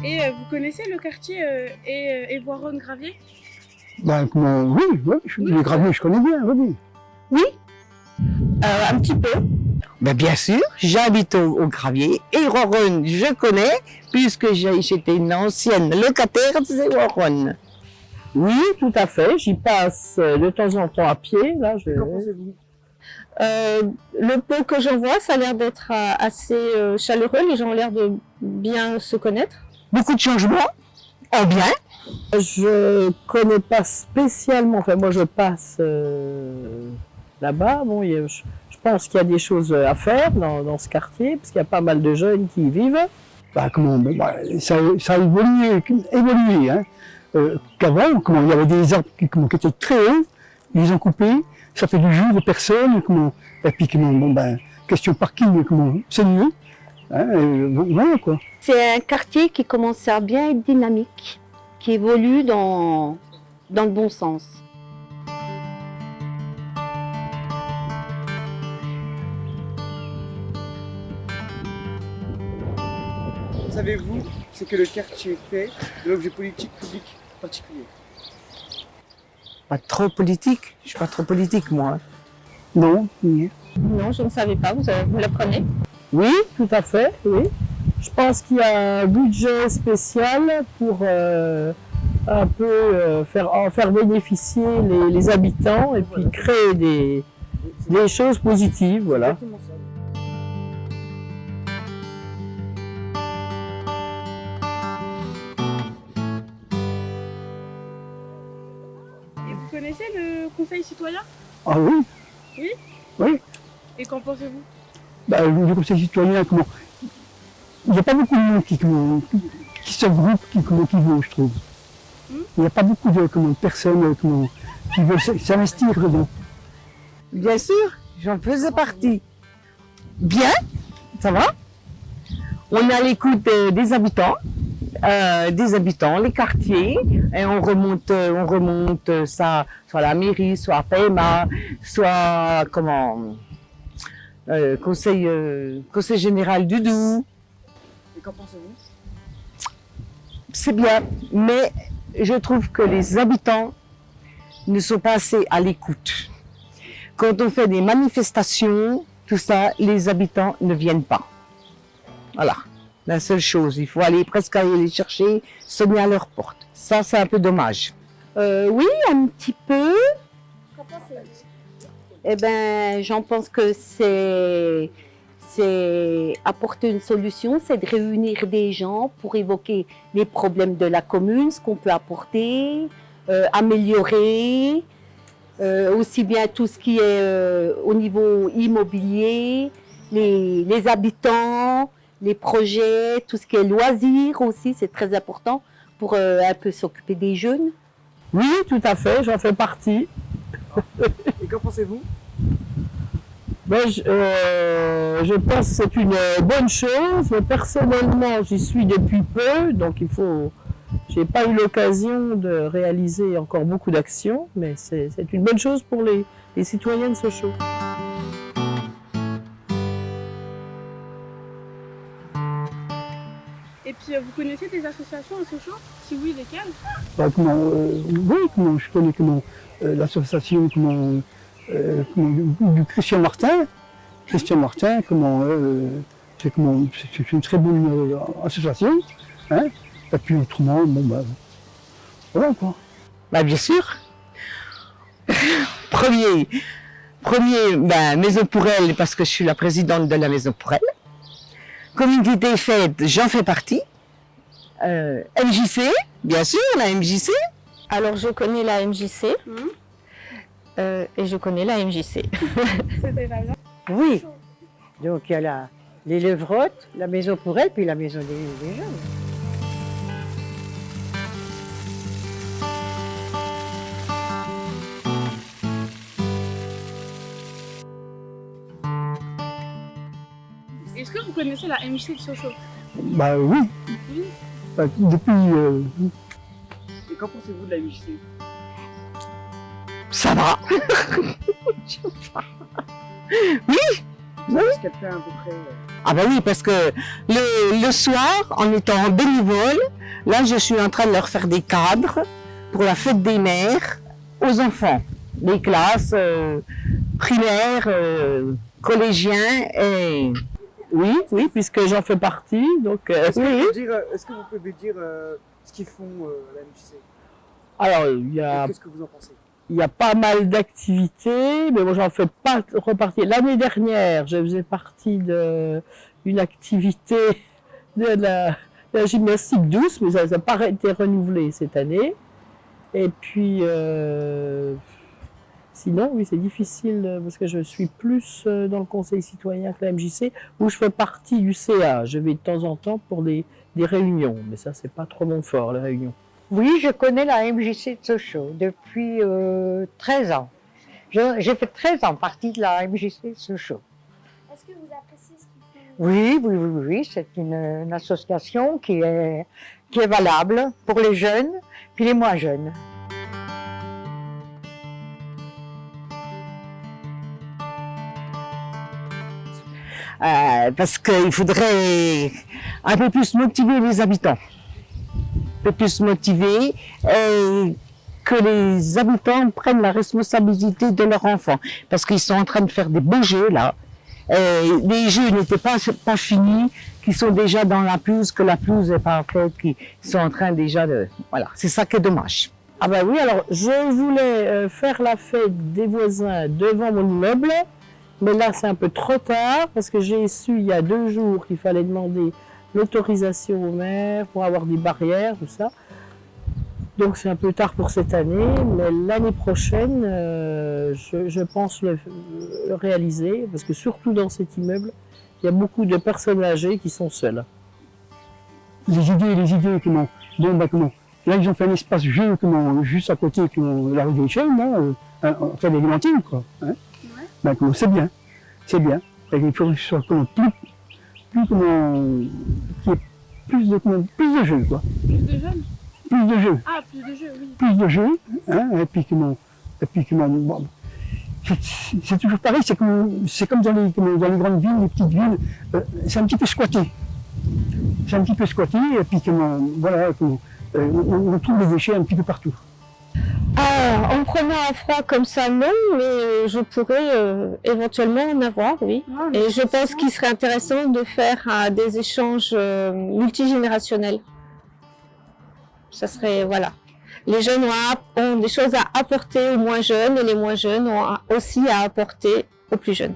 Et vous connaissez le quartier Évoironne-Gravier? Oui, les Graviers, je connais bien, oui. Oui, un petit peu. Ben bien sûr, j'habite au Gravier. Évoironne, je connais, puisque j'étais une ancienne locataire d'Évoironne. Oui, tout à fait. J'y passe de temps en temps à pied. Là, Qu'en pensez-vous? le peu que j'en vois, ça a l'air d'être assez chaleureux. Les gens ont l'air de bien se connaître. Beaucoup de changements, en bien. Je connais pas spécialement. Enfin, moi, je passe là-bas. Bon, je pense qu'il y a des choses à faire dans ce quartier, parce qu'il y a pas mal de jeunes qui y vivent. Ça a évolué, hein. Qu'avant, il y avait des arbres qui étaient très hauts, ils les ont coupés, ça fait du jour aux personnes, et puis question parking, c'est mieux, hein, voilà quoi. C'est un quartier qui commence à bien être dynamique, qui évolue dans le bon sens. Savez-vous ce que le quartier fait de l'objet politique public particulier? Pas trop politique. Je suis pas trop politique, moi. Non. Non, je ne savais pas, vous l'apprenez? Oui, tout à fait, oui. Je pense qu'il y a un budget spécial pour un peu faire bénéficier les habitants et puis créer des choses positives, voilà. Exactement ça. Et vous connaissez le conseil citoyen? Ah oui? Oui? Oui. Et qu'en pensez-vous? Le conseil citoyen, il n'y a pas beaucoup de monde qui se groupe, qui veut, je trouve. Il n'y a pas beaucoup de personnes qui veulent s'investir dedans. Bien sûr, j'en faisais partie. Bien, ça va. On est à l'écoute des habitants, les quartiers, et on remonte ça soit à la mairie, soit à PMA, soit conseil général du Doubs. Et qu'en pensez-vous? C'est bien, mais je trouve que les habitants ne sont pas assez à l'écoute. Quand on fait des manifestations, tout ça, les habitants ne viennent pas. Voilà, la seule chose, il faut presque aller les chercher, sonner à leur porte. Ça, c'est un peu dommage. Oui, un petit peu. Qu'en pensez-vous? Eh ben, j'en pense que c'est apporter une solution, c'est de réunir des gens pour évoquer les problèmes de la commune, ce qu'on peut apporter, améliorer, aussi bien tout ce qui est au niveau immobilier, les habitants, les projets, tout ce qui est loisirs aussi, c'est très important pour un peu s'occuper des jeunes. Oui, tout à fait, j'en fais partie. Et qu'en pensez-vous? Je pense que c'est une bonne chose. Personnellement, j'y suis depuis peu, donc j'ai pas eu l'occasion de réaliser encore beaucoup d'actions, mais c'est une bonne chose pour les citoyens de Sochaux. Et puis vous connaissez des associations à Sochaux? Si oui, lesquelles? Je connais l'association du Christian Martin. C'est une très bonne association. Hein. Et puis autrement, voilà quoi. Bien sûr. Premier, Maison pour elle, parce que je suis la présidente de la Maison pour elle. Comité des fêtes, j'en fais partie. MJC, bien sûr, la MJC. Alors, je connais la MJC et je connais la MJC. C'était pas bien. Oui, donc il y a les levrottes, la maison pour elles, puis la maison des jeunes. Est-ce que vous connaissez la MJC de Sochaux? Bah oui. Oui. Bah, depuis. Et qu'en pensez-vous de la MJC? Ça va. Vous savez ce qu'elle fait à peu près Ah ben oui, parce que le soir, en étant bénévole, là je suis en train de leur faire des cadres pour la fête des mères aux enfants, les classes primaires, collégiens et... Oui, puisque j'en fais partie, donc Est-ce oui. que vous pouvez dire ce qu'ils font à la MJC? Alors, Et qu'est-ce que vous en pensez? il y a pas mal d'activités, mais moi j'en fais pas repartie. L'année dernière, je faisais partie d'une activité de la gymnastique douce, mais ça n'a pas été renouvelé cette année. Et puis, sinon, oui, c'est difficile parce que je suis plus dans le conseil citoyen que la MJC, où je fais partie du CA. Je vais de temps en temps pour des réunions, mais ça, c'est pas trop mon fort, les réunions. Oui, je connais la MJC de Sochaux depuis 13 ans. J'ai fait 13 ans partie de la MJC de Sochaux. Est-ce que vous appréciez ce qu'ils font? Oui, c'est une association qui est valable pour les jeunes puis les moins jeunes. Parce qu'il faudrait un peu plus motiver les habitants. Un peu plus motiver que les habitants prennent la responsabilité de leurs enfants. Parce qu'ils sont en train de faire des beaux jeux là. Les jeux n'étaient pas finis, qui sont déjà dans la pelouse, que la pelouse n'est pas faite, qui sont en train déjà de... Voilà, c'est ça qui est dommage. Ah ben oui, alors je voulais faire la fête des voisins devant mon immeuble, mais là c'est un peu trop tard, parce que j'ai su il y a 2 jours qu'il fallait demander l'autorisation au maire pour avoir des barrières, tout ça. Donc c'est un peu tard pour cette année, mais l'année prochaine, je pense le réaliser, parce que surtout dans cet immeuble, il y a beaucoup de personnes âgées qui sont seules. Les idées, comment. Bon, bah, comment. Là, ils ont fait un espace jeu, comment, juste à côté, comment, la rue des Chênes, là, enfin, des Lémentines, quoi. Hein. Ouais. Bah, comment, c'est bien. C'est bien. Et il faut que ce soit, comment, plus, comment, qu'il y ait plus de jeux, quoi. Plus de jeunes? Plus de jeux. Ah, plus de jeux, oui. Plus de jeux, hein, et puis comment, bon, c'est toujours pareil, c'est comme dans les grandes villes, les petites villes, c'est un petit peu squatté. C'est un petit peu squatté, et puis comment, voilà, comment, on trouve les déchets un petit peu partout. En prenant un froid comme ça, non, mais je pourrais éventuellement en avoir, oui. Ah, mais Et je pense qu'il serait intéressant de faire des échanges multigénérationnels. Ça serait, voilà. Les jeunes ont des choses à apporter aux moins jeunes et les moins jeunes ont aussi à apporter aux plus jeunes.